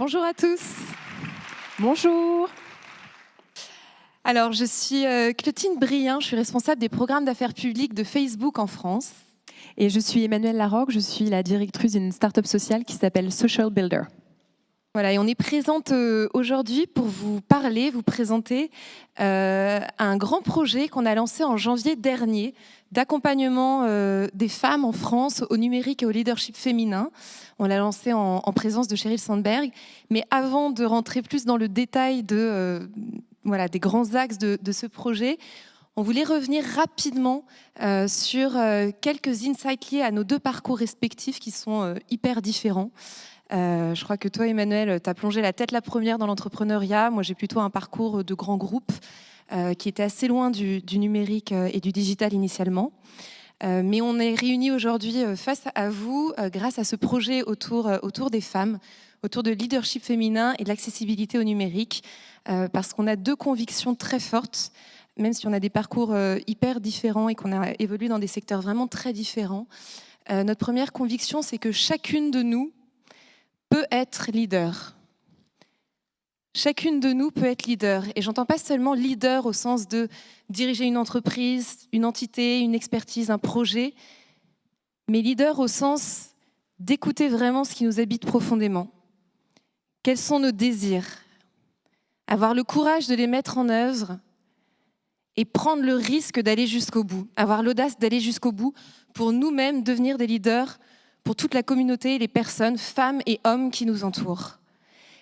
Bonjour à tous. Bonjour. Alors, je suis Clotilde Brien, je suis responsable des programmes d'affaires publiques de Facebook en France. Et je suis Emmanuelle Larocque, je suis la directrice d'une start-up sociale qui s'appelle Social Builder. Voilà, et on est présente aujourd'hui pour vous parler, vous présenter un grand projet qu'on a lancé en janvier dernier d'accompagnement des femmes en France au numérique et au leadership féminin. On l'a lancé en présence de Sheryl Sandberg. Mais avant de rentrer plus dans le détail des grands axes de ce projet, on voulait revenir rapidement sur quelques insights liés à nos deux parcours respectifs qui sont hyper différents. Je crois que toi, Emmanuelle, tu as plongé la tête la première dans l'entrepreneuriat. Moi, j'ai plutôt un parcours de grands groupes qui était assez loin du numérique et du digital initialement. Mais on est réunis aujourd'hui face à vous grâce à ce projet autour des femmes, autour de leadership féminin et de l'accessibilité au numérique, parce qu'on a deux convictions très fortes, même si on a des parcours hyper différents et qu'on a évolué dans des secteurs vraiment très différents. Notre première conviction, c'est que chacune de nous peut être leader. Chacune de nous peut être leader. Et j'entends pas seulement leader au sens de diriger une entreprise, une entité, une expertise, un projet, mais leader au sens d'écouter vraiment ce qui nous habite profondément. Quels sont nos désirs? Avoir le courage de les mettre en œuvre et prendre le risque d'aller jusqu'au bout. Avoir l'audace d'aller jusqu'au bout pour nous-mêmes devenir des leaders pour toute la communauté, les personnes, femmes et hommes qui nous entourent.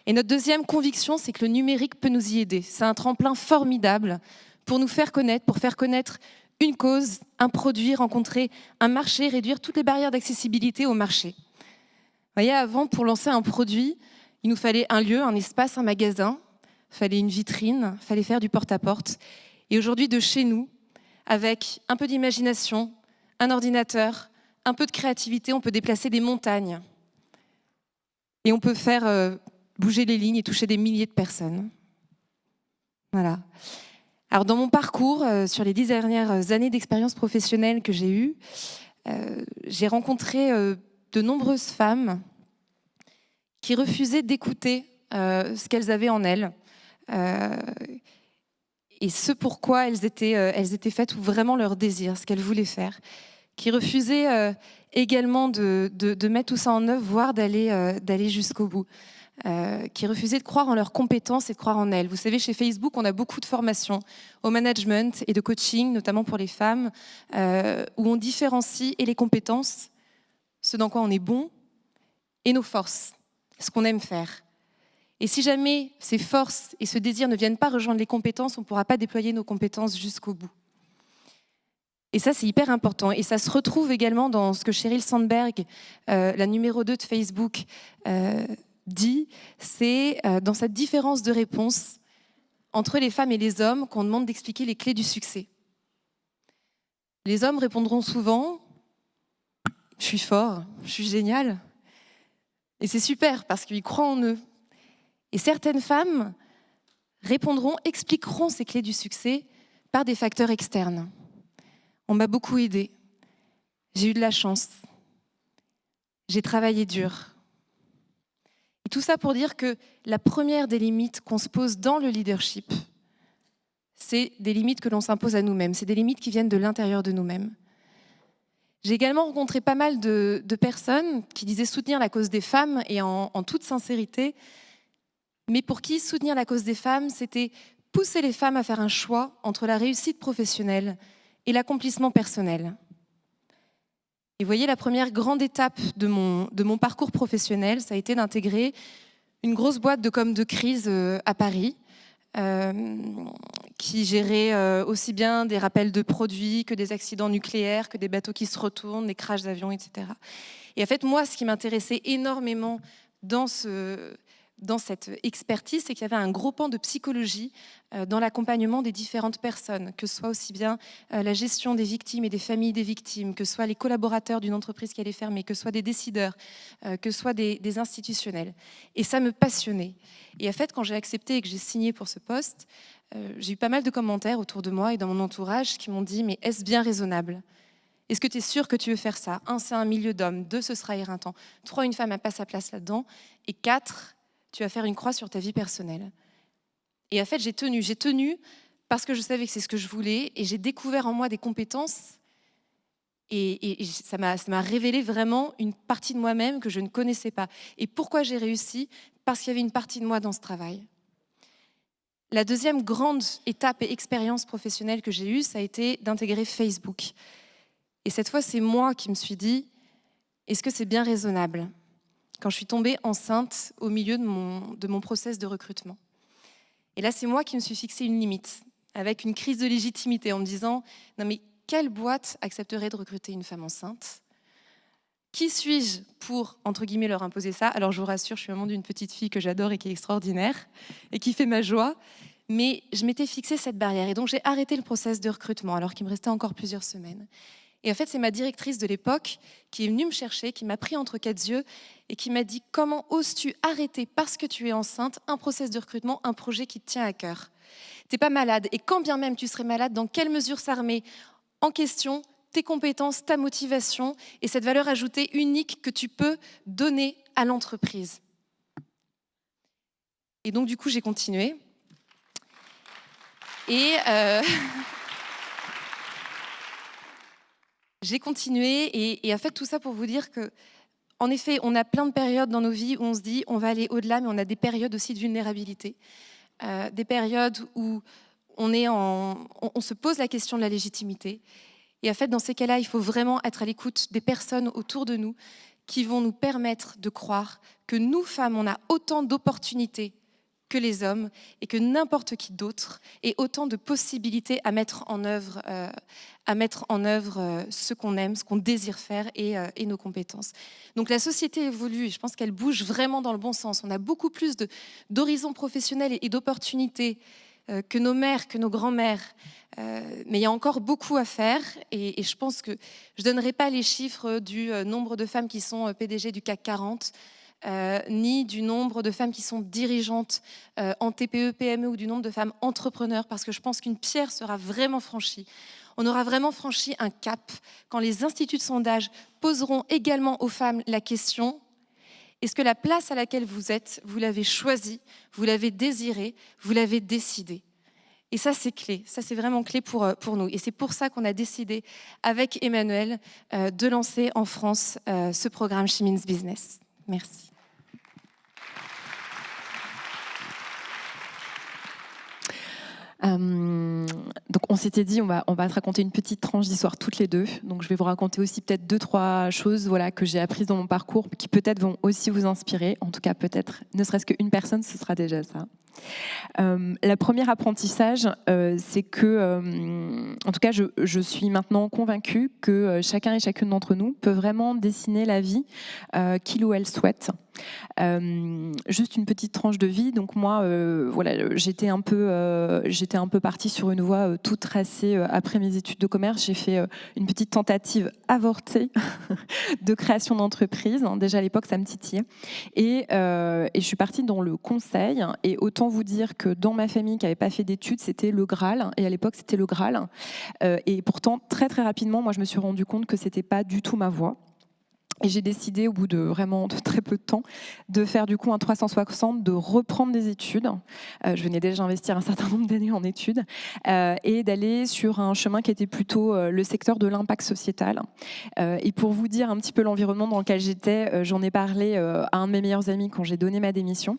Et notre deuxième conviction, c'est que le numérique peut nous y aider. C'est un tremplin formidable pour nous faire connaître, pour faire connaître une cause, un produit, rencontrer un marché, réduire toutes les barrières d'accessibilité au marché. Vous voyez, avant, pour lancer un produit, il nous fallait un lieu, un espace, un magasin, il fallait une vitrine, il fallait faire du porte-à-porte. Et aujourd'hui, de chez nous, avec un peu d'imagination, un ordinateur, un peu de créativité, on peut déplacer des montagnes. Et on peut faire bouger les lignes et toucher des milliers de personnes. Voilà. Alors, dans mon parcours, sur les 10 dernières années d'expérience professionnelle que j'ai eue, j'ai rencontré de nombreuses femmes qui refusaient d'écouter ce qu'elles avaient en elles et ce pourquoi elles étaient faites, ou vraiment leur désir, ce qu'elles voulaient faire, qui refusaient également de mettre tout ça en œuvre, voire d'aller jusqu'au bout, qui refusaient de croire en leurs compétences et de croire en elles. Vous savez, chez Facebook, on a beaucoup de formations au management et de coaching, notamment pour les femmes, où on différencie et les compétences, ce dans quoi on est bon, et nos forces, ce qu'on aime faire. Et si jamais ces forces et ce désir ne viennent pas rejoindre les compétences, on ne pourra pas déployer nos compétences jusqu'au bout. Et ça, c'est hyper important. Et ça se retrouve également dans ce que Sheryl Sandberg, la numéro 2 de Facebook, dit, c'est dans cette différence de réponse entre les femmes et les hommes qu'on demande d'expliquer les clés du succès. Les hommes répondront souvent « je suis fort, je suis génial ». Et c'est super parce qu'ils croient en eux. Et certaines femmes répondront, expliqueront ces clés du succès par des facteurs externes. On m'a beaucoup aidée. J'ai eu de la chance. J'ai travaillé dur. Et tout ça pour dire que la première des limites qu'on se pose dans le leadership, c'est des limites que l'on s'impose à nous-mêmes. C'est des limites qui viennent de l'intérieur de nous-mêmes. J'ai également rencontré pas mal de personnes qui disaient soutenir la cause des femmes et en toute sincérité, mais pour qui soutenir la cause des femmes, c'était pousser les femmes à faire un choix entre la réussite professionnelle et l'accomplissement personnel. Et vous voyez, la première grande étape de mon parcours professionnel, ça a été d'intégrer une grosse boîte de com de crise à Paris, qui gérait aussi bien des rappels de produits que des accidents nucléaires, que des bateaux qui se retournent, des crashs d'avions, etc. Et en fait, moi, ce qui m'intéressait énormément dans cette expertise, c'est qu'il y avait un gros pan de psychologie dans l'accompagnement des différentes personnes, que ce soit aussi bien la gestion des victimes et des familles des victimes, que ce soit les collaborateurs d'une entreprise qui allait fermer, que ce soit des décideurs, que ce soit des institutionnels. Et ça me passionnait. Et en fait, quand j'ai accepté et que j'ai signé pour ce poste, j'ai eu pas mal de commentaires autour de moi et dans mon entourage qui m'ont dit « mais est-ce bien raisonnable ? Est-ce que tu es sûr que tu veux faire ça ? 1, c'est un milieu d'hommes. 2, ce sera éreintant. 3, une femme n'a pas sa place là-dedans. Et 4, tu vas faire une croix sur ta vie personnelle. Et en fait, j'ai tenu parce que je savais que c'est ce que je voulais et j'ai découvert en moi des compétences et ça m'a révélé vraiment une partie de moi-même que je ne connaissais pas. Et pourquoi j'ai réussi? Parce qu'il y avait une partie de moi dans ce travail. La deuxième grande étape et expérience professionnelle que j'ai eue, ça a été d'intégrer Facebook. Et cette fois, c'est moi qui me suis dit, est-ce que c'est bien raisonnable? Quand je suis tombée enceinte au milieu de mon process de recrutement. Et là, c'est moi qui me suis fixé une limite, avec une crise de légitimité, en me disant, non mais quelle boîte accepterait de recruter une femme enceinte? Qui suis-je pour, entre guillemets, leur imposer ça? Alors je vous rassure, je suis maman d'une petite fille que j'adore et qui est extraordinaire, et qui fait ma joie, mais je m'étais fixé cette barrière, et donc j'ai arrêté le process de recrutement, alors qu'il me restait encore plusieurs semaines. Et en fait, c'est ma directrice de l'époque qui est venue me chercher, qui m'a pris entre quatre yeux et qui m'a dit « Comment oses-tu arrêter, parce que tu es enceinte, un process de recrutement, un projet qui te tient à cœur? Tu n'es pas malade, et quand bien même tu serais malade, dans quelle mesure ça remet en question tes compétences, ta motivation et cette valeur ajoutée unique que tu peux donner à l'entreprise ?» Et donc, du coup, j'ai continué. Et... J'ai continué et en fait tout ça pour vous dire que, en effet, on a plein de périodes dans nos vies où on se dit on va aller au-delà, mais on a des périodes aussi de vulnérabilité, des périodes où on se pose la question de la légitimité. Et en fait, dans ces cas-là, il faut vraiment être à l'écoute des personnes autour de nous qui vont nous permettre de croire que nous, femmes, on a autant d'opportunités que les hommes et que n'importe qui d'autre ait autant de possibilités à mettre en œuvre ce qu'on aime, ce qu'on désire faire et nos compétences. Donc la société évolue et je pense qu'elle bouge vraiment dans le bon sens. On a beaucoup plus d'horizons professionnels et d'opportunités que nos mères, que nos grands-mères. Mais il y a encore beaucoup à faire et je pense que je ne donnerai pas les chiffres du nombre de femmes qui sont PDG du CAC 40, ni du nombre de femmes qui sont dirigeantes en TPE, PME ou du nombre de femmes entrepreneurs, parce que je pense qu'une pierre sera vraiment franchie. On aura vraiment franchi un cap quand les instituts de sondage poseront également aux femmes la question: est-ce que la place à laquelle vous êtes, vous l'avez choisie, vous l'avez désirée, vous l'avez décidée? Et ça, c'est clé. Ça, c'est vraiment clé pour nous. Et c'est pour ça qu'on a décidé, avec Emmanuel, de lancer en France ce programme She Means Business. Merci. Donc on s'était dit on va te raconter une petite tranche d'histoire toutes les deux. Donc je vais vous raconter aussi peut-être 2-3 choses que j'ai apprises dans mon parcours qui peut-être vont aussi vous inspirer. En tout cas peut-être ne serait-ce qu'une personne, ce sera déjà ça. Le premier apprentissage, c'est que, en tout cas, je suis maintenant convaincue que chacun et chacune d'entre nous peut vraiment dessiner la vie qu'il ou elle souhaite. Juste une petite tranche de vie. Donc moi, j'étais un peu partie sur une voie toute tracée après mes études de commerce. J'ai fait une petite tentative avortée de création d'entreprise. Déjà à l'époque, ça me titillait. Et je suis partie dans le conseil. Et autant vous dire que dans ma famille qui n'avait pas fait d'études, c'était le Graal. Et à l'époque, c'était le Graal. Et pourtant, très très rapidement, moi, je me suis rendu compte que c'était pas du tout ma voie. Et j'ai décidé, au bout de très peu de temps, de faire du coup un 360, de reprendre des études. Je venais déjà investir un certain nombre d'années en études et d'aller sur un chemin qui était plutôt le secteur de l'impact sociétal. Et pour vous dire un petit peu l'environnement dans lequel j'étais, j'en ai parlé à un de mes meilleurs amis quand j'ai donné ma démission.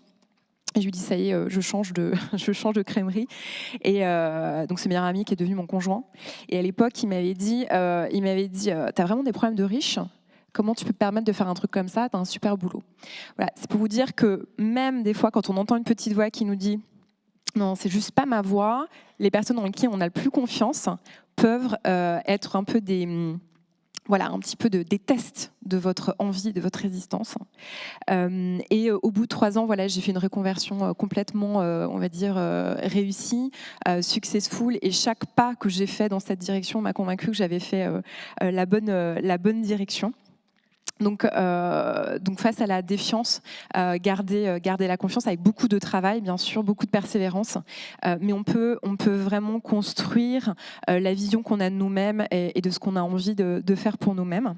Et je lui dis ça y est, je change de crèmerie. Et donc ce meilleur ami qui est devenu mon conjoint. Et à l'époque, il m'avait dit, t'as vraiment des problèmes de riches ? Comment tu peux te permettre de faire un truc comme ça? T'as un super boulot. Voilà, c'est pour vous dire que même des fois, quand on entend une petite voix qui nous dit non, c'est juste pas ma voix, les personnes en qui on a le plus confiance peuvent être un peu un petit peu des tests de votre envie, de votre résistance. Et au bout de 3 ans, j'ai fait une reconversion complètement, réussie, successful. Et chaque pas que j'ai fait dans cette direction m'a convaincue que j'avais fait la bonne direction. Donc face à la défiance, garder la confiance avec beaucoup de travail, bien sûr, beaucoup de persévérance, mais on peut vraiment construire la vision qu'on a de nous-mêmes et de ce qu'on a envie de faire pour nous-mêmes.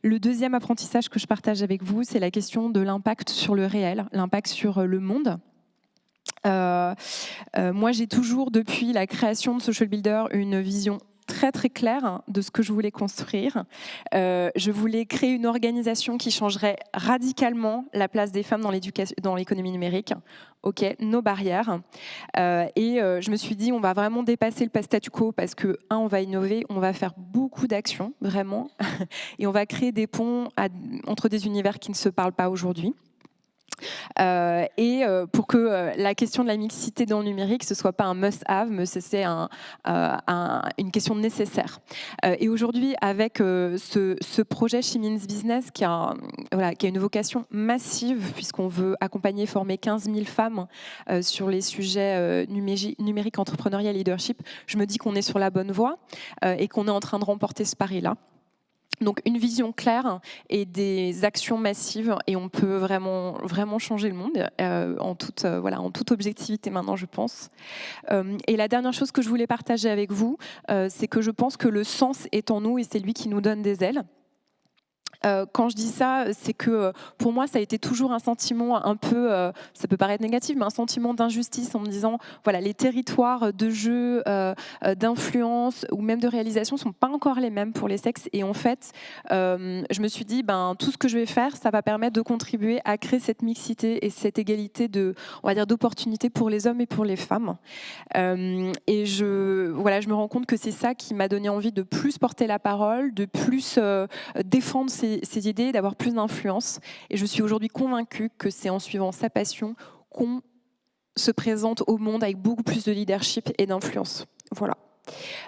Le deuxième apprentissage que je partage avec vous, c'est la question de l'impact sur le réel, l'impact sur le monde. Moi, j'ai toujours, depuis la création de Social Builder, une vision très très claire de ce que je voulais construire. Je voulais créer une organisation qui changerait radicalement la place des femmes dans l'économie numérique. Ok, nos barrières. Je me suis dit, on va vraiment dépasser le statu quo parce que, on va innover, on va faire beaucoup d'actions, vraiment, et on va créer des ponts entre des univers qui ne se parlent pas aujourd'hui. Pour que la question de la mixité dans le numérique, ce ne soit pas un must-have, mais c'est une question nécessaire. Et aujourd'hui, avec ce projet She-Means Business, qui a une vocation massive, puisqu'on veut accompagner, former 15 000 femmes sur les sujets numériques, entrepreneuriat, leadership, je me dis qu'on est sur la bonne voie et qu'on est en train de remporter ce pari-là. Donc une vision claire et des actions massives, et on peut vraiment, vraiment changer le monde en toute objectivité maintenant, je pense. Et la dernière chose que je voulais partager avec vous, c'est que je pense que le sens est en nous et c'est lui qui nous donne des ailes. Quand je dis ça, c'est que pour moi, ça a été toujours un sentiment un peu, ça peut paraître négatif, mais un sentiment d'injustice en me disant, voilà, les territoires de jeu, d'influence ou même de réalisation sont pas encore les mêmes pour les sexes. Et en fait, je me suis dit, tout ce que je vais faire, ça va permettre de contribuer à créer cette mixité et cette égalité d'opportunités pour les hommes et pour les femmes. Et je me rends compte que c'est ça qui m'a donné envie de plus porter la parole, de plus défendre ces idées, d'avoir plus d'influence. Et je suis aujourd'hui convaincue que c'est en suivant sa passion qu'on se présente au monde avec beaucoup plus de leadership et d'influence. Voilà.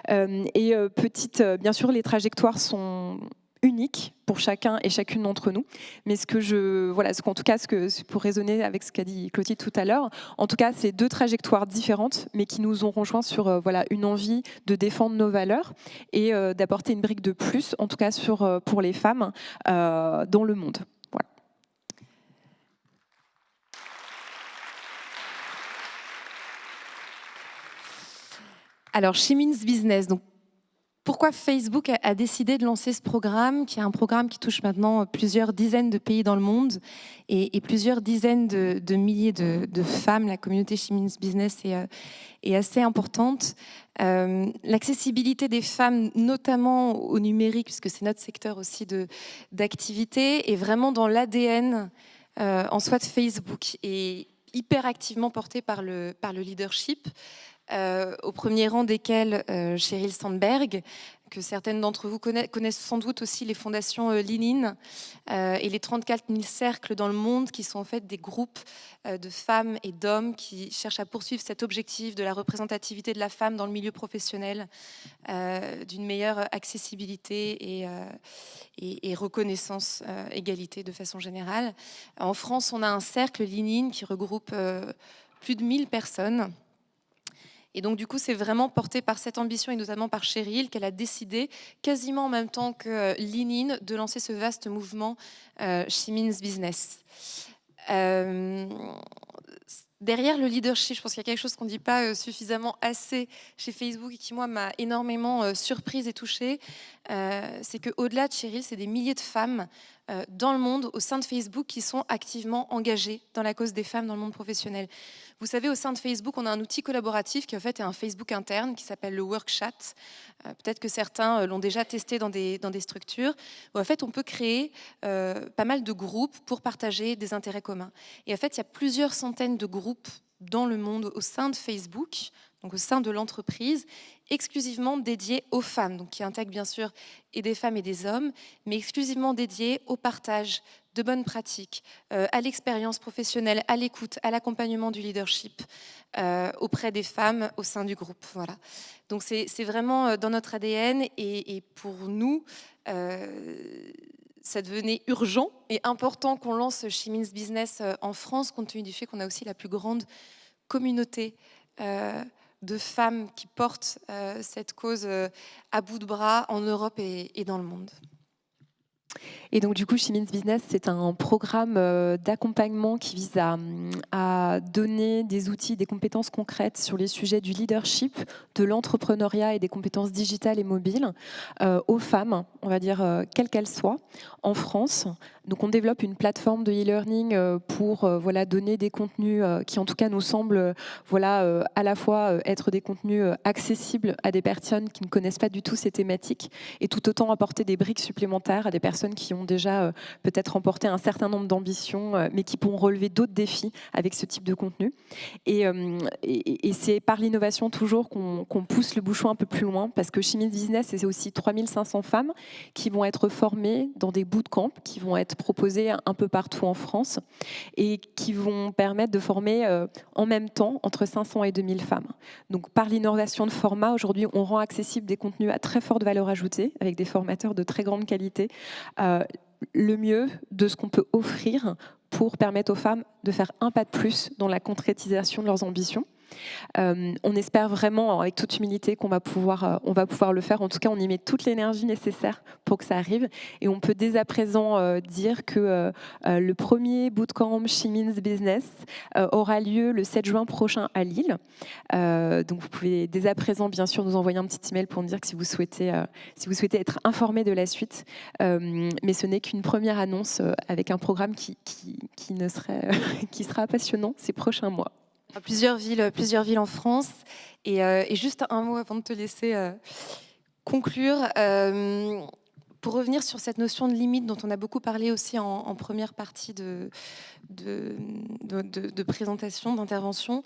Bien sûr, les trajectoires sont uniques pour chacun et chacune d'entre nous, mais pour raisonner avec ce qu'a dit Clotilde tout à l'heure, en tout cas, c'est deux trajectoires différentes, mais qui nous ont rejoints sur une envie de défendre nos valeurs et d'apporter une brique de plus, en tout cas pour les femmes dans le monde. Voilà. Alors, She-Means Business, donc pourquoi Facebook a décidé de lancer ce programme, qui est un programme qui touche maintenant plusieurs dizaines de pays dans le monde et plusieurs dizaines de milliers de femmes. La communauté She-Means Business est assez importante. L'accessibilité des femmes, notamment au numérique, puisque c'est notre secteur aussi d'activité, est vraiment dans l'ADN en soi de Facebook et hyper activement portée par le leadership. Au premier rang desquels Sheryl Sandberg, que certaines d'entre vous connaissent sans doute aussi, les fondations Lean In et les 34 000 cercles dans le monde, qui sont en fait des groupes de femmes et d'hommes qui cherchent à poursuivre cet objectif de la représentativité de la femme dans le milieu professionnel, d'une meilleure accessibilité et reconnaissance, égalité de façon générale. En France, on a un cercle Lean In qui regroupe plus de 1000 personnes. Et donc, du coup, c'est vraiment porté par cette ambition, et notamment par Sheryl, qu'elle a décidé, quasiment en même temps que Lean In, de lancer ce vaste mouvement She-Means Business. Derrière le leadership, je pense qu'il y a quelque chose qu'on ne dit pas suffisamment assez chez Facebook et qui, moi, m'a énormément surprise et touchée. C'est qu'au-delà de Sheryl, c'est des milliers de femmes dans le monde, au sein de Facebook, qui sont activement engagées dans la cause des femmes dans le monde professionnel. Vous savez, au sein de Facebook, on a un outil collaboratif qui en fait est un Facebook interne qui s'appelle le Workchat. Peut-être que certains l'ont déjà testé dans des structures, où en fait on peut créer pas mal de groupes pour partager des intérêts communs. Et en fait, il y a plusieurs centaines de groupes dans le monde au sein de Facebook, donc au sein de l'entreprise, exclusivement dédiés aux femmes, donc qui intègrent bien sûr et des femmes et des hommes, mais exclusivement dédiés au partage de bonnes pratiques, à l'expérience professionnelle, à l'écoute, à l'accompagnement du leadership auprès des femmes au sein du groupe. Voilà. Donc c'est vraiment dans notre ADN et pour nous, ça devenait urgent et important qu'on lance She-Means Business en France, compte tenu du fait qu'on a aussi la plus grande communauté de femmes qui portent cette cause à bout de bras en Europe et dans le monde. Et donc du coup, She Means Business, c'est un programme d'accompagnement qui vise à donner des outils, des compétences concrètes sur les sujets du leadership, de l'entrepreneuriat et des compétences digitales et mobiles aux femmes, on va dire quelles qu'elles soient, en France. Donc on développe une plateforme de e-learning pour voilà, donner des contenus qui en tout cas nous semblent voilà, à la fois être des contenus accessibles à des personnes qui ne connaissent pas du tout ces thématiques et tout autant apporter des briques supplémentaires à des personnes qui ont déjà peut-être remporté un certain nombre d'ambitions mais qui pourront relever d'autres défis avec ce type de contenu. Et c'est par l'innovation toujours qu'on pousse le bouchon un peu plus loin parce que She Means Business, c'est aussi 3500 femmes qui vont être formées dans des bootcamps qui vont être proposés un peu partout en France et qui vont permettre de former en même temps entre 500 et 2000 femmes. Donc par l'innovation de format, aujourd'hui, on rend accessible des contenus à très forte valeur ajoutée avec des formateurs de très grande qualité. Le mieux de ce qu'on peut offrir pour permettre aux femmes de faire un pas de plus dans la concrétisation de leurs ambitions. On espère vraiment, avec toute humilité, on va pouvoir le faire. En tout cas, on y met toute l'énergie nécessaire pour que ça arrive. Et on peut dès à présent dire que le premier bootcamp She Means Business aura lieu le 7 juin prochain à Lille. Donc vous pouvez dès à présent, bien sûr, nous envoyer un petit email pour nous dire que si vous souhaitez être informé de la suite. Mais ce n'est qu'une première annonce avec un programme qui sera passionnant ces prochains mois. Plusieurs villes en France. Et juste un mot avant de te laisser conclure. Pour revenir sur cette notion de limite dont on a beaucoup parlé aussi en première partie de présentation, d'intervention,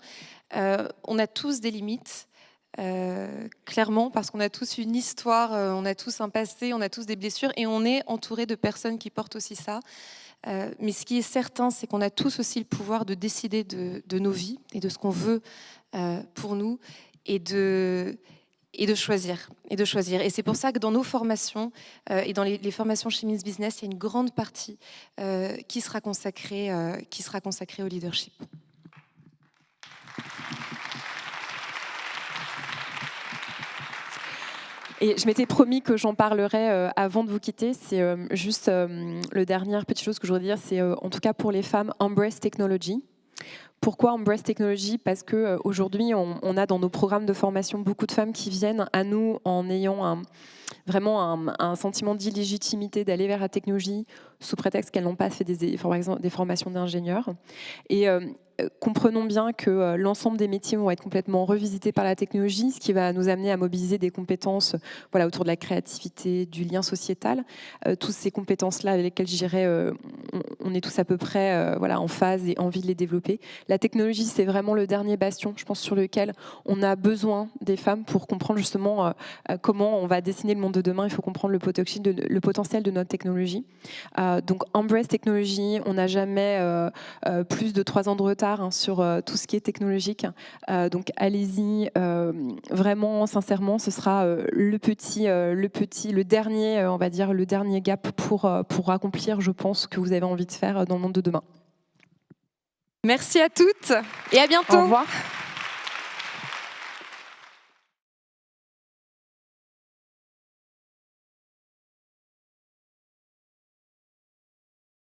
on a tous des limites. Clairement, parce qu'on a tous une histoire, on a tous un passé, on a tous des blessures et on est entouré de personnes qui portent aussi ça. Mais ce qui est certain, c'est qu'on a tous aussi le pouvoir de décider de nos vies et de ce qu'on veut pour nous et de choisir. Et c'est pour ça que dans nos formations et dans les formations She Means Business, il y a une grande partie qui sera consacrée au leadership. Et je m'étais promis que j'en parlerais avant de vous quitter. C'est juste la dernière petite chose que je voudrais dire, c'est en tout cas pour les femmes, Embrace Technology. Pourquoi Embrace Technology ? Parce qu'aujourd'hui, on a dans nos programmes de formation beaucoup de femmes qui viennent à nous en ayant vraiment un sentiment d'illégitimité d'aller vers la technologie sous prétexte qu'elles n'ont pas fait des formations d'ingénieurs. Et comprenons bien que l'ensemble des métiers vont être complètement revisités par la technologie, ce qui va nous amener à mobiliser des compétences autour de la créativité, du lien sociétal. Toutes ces compétences-là avec lesquelles je dirais on est tous à peu près en phase et envie de les développer. La technologie, c'est vraiment le dernier bastion, je pense, sur lequel on a besoin des femmes pour comprendre justement comment on va dessiner le monde de demain. Il faut comprendre le potentiel de notre technologie. Donc, Embrace Technology, on n'a jamais plus de 3 ans de retard sur tout ce qui est technologique. Donc allez-y, vraiment sincèrement, ce sera le dernier gap pour accomplir, je pense, ce que vous avez envie de faire dans le monde de demain. Merci à toutes et à bientôt. Au revoir.